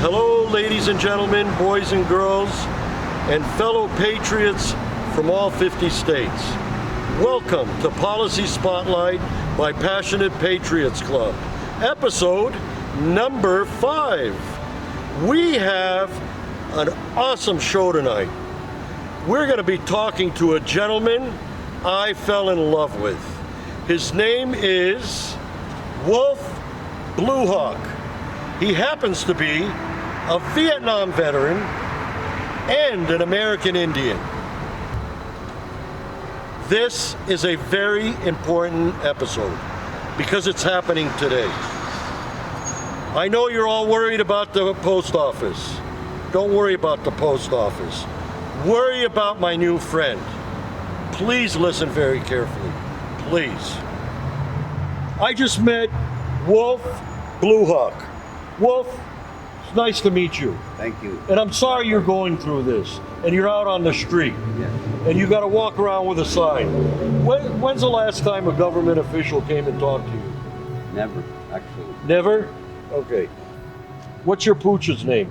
Hello, ladies and gentlemen, boys and girls, and fellow patriots from all 50 states. Welcome to Policy Spotlight by Passionate Patriots Club, episode number 5. We have an awesome show tonight. We're going to be talking to a gentleman I fell in love with. His name is Wolf Bluehawk. He happens to be a Vietnam veteran and an American Indian. This is a very important episode because it's happening today. I know you're all worried about the post office. Don't worry about the post office. Worry about my new friend. Please listen very carefully. Please. I just met Wolf Bluehawk. Wolf, it's nice to meet you. Thank you. And I'm sorry you're going through this, and you're out on the street, and you got to walk around with a sign. When's the last time a government official came and talked to you? Never, actually. Never? Okay. What's your pooch's name?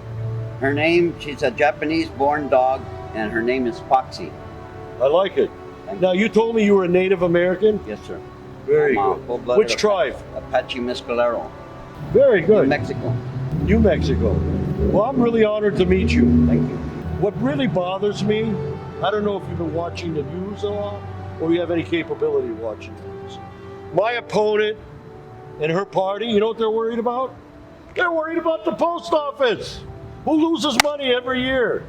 Her name, she's a Japanese-born dog, and her name is Foxy. I like it. Now, you told me you were a Native American? Yes, sir. Very I'm good. full-blooded Which tribe? Apache Mescalero. Very good. New Mexico. New Mexico. Well, I'm really honored to meet you. Thank you. What really bothers me, I don't know if you've been watching the news a lot or you have any capability of watching the news. My opponent and her party, you know what they're worried about? They're worried about the post office, who loses money every year.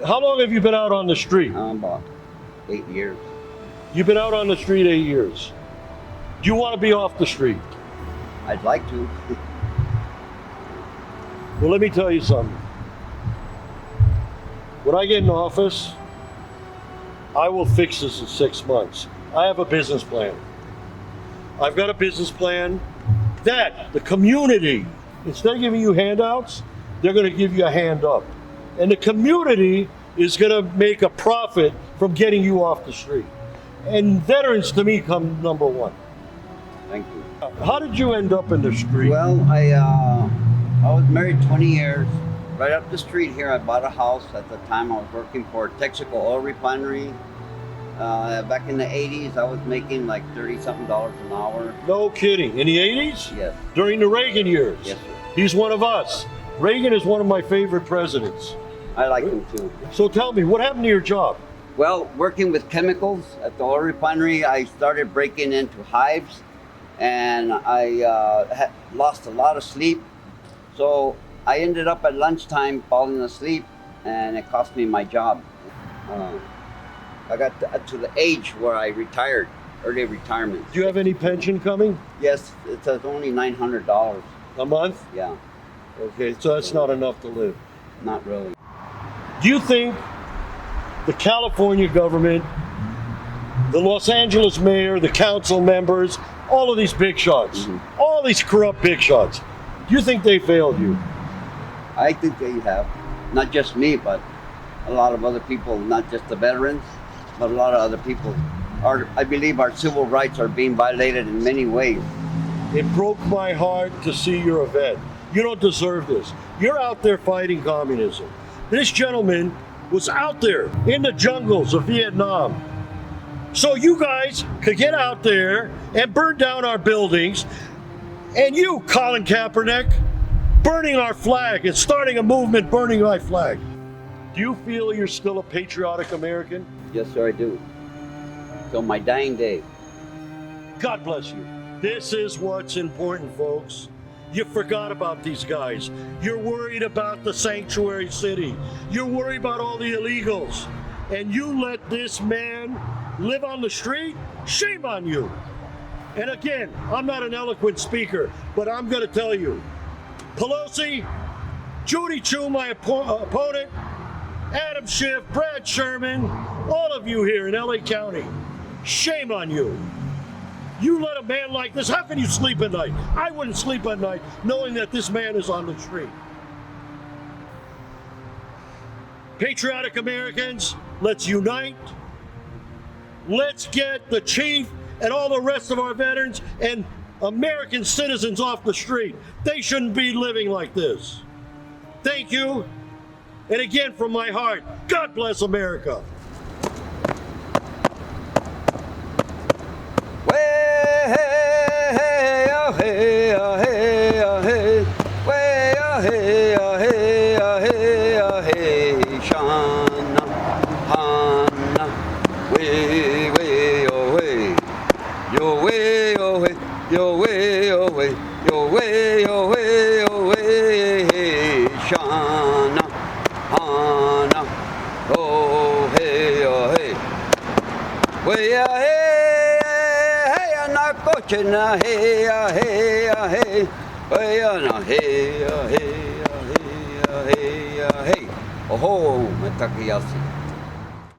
How long have you been out on the street? About 8 years. You've been out on the street 8 years. Do you want to be off the street? I'd like to. Well, let me tell you something. When I get in office, I will fix this in 6 months. I have a business plan. I've got a business plan that the community, instead of giving you handouts, they're going to give you a hand up. And the community is going to make a profit from getting you off the street. And veterans, to me, come number one. Thank you. How did you end up in the street? Well, I was married 20 years. Right up the street here, I bought a house. At the time, I was working for Texaco Oil Refinery. Back in the 80s, I was making like $30-something an hour. No kidding. In the 80s? Yes. During the Reagan years? Yes, sir. He's one of us. Reagan is one of my favorite presidents. I like him too. So tell me, what happened to your job? Well, working with chemicals at the oil refinery, I started breaking into hives, and I had lost a lot of sleep. So I ended up at lunchtime falling asleep, and it cost me my job. I got to the age where I retired, early retirement. Do you have any pension coming? Yes, it's only $900 A month? Yeah, Okay, so that's not enough to live. not really. Do you think the California government, the Los Angeles mayor, the council members, all of these big shots, all these corrupt big shots, do you think they failed you? I think they have, not just me, but a lot of other people, not just the veterans, but a lot of other people. I believe our civil rights are being violated in many ways. It broke my heart to see you're a vet. You don't deserve this. You're out there fighting communism. This gentleman was out there in the jungles of Vietnam. So you guys could get out there and burn down our buildings, and you, Colin Kaepernick, burning our flag and starting a movement burning my flag. Do you feel you're still a patriotic American? Yes, sir, I do. Till my dying day. God bless you. This is what's important, folks. You forgot about these guys. You're worried about the sanctuary city. You're worried about all the illegals. And you let this man live on the street? Shame on you. And again, I'm not an eloquent speaker, but I'm going to tell you. Pelosi, Judy Chu, my opponent, Adam Schiff, Brad Sherman, all of you here in LA County, shame on you. You let a man like this, how can you sleep at night? I wouldn't sleep at night knowing that this man is on the street. Patriotic Americans, let's unite. Let's get the chief and all the rest of our veterans and American citizens off the street. They shouldn't be living like this. Thank you. And again, from my heart, God bless America. Way, hey, oh, hey, oh, hey, oh, hey. Way, oh, hey, oh, hey, oh, hey, oh, hey. Shana, Hana. Way, way, oh, way. Yo way, oh, way. Yo way, oh, way. Yo way, oh, way, oh, way. Shana, Hana. Oh, hey, oh, hey. Way, oh, hey. Coche na hey hey hey hey na hey hey hey hey oh, me takiasi.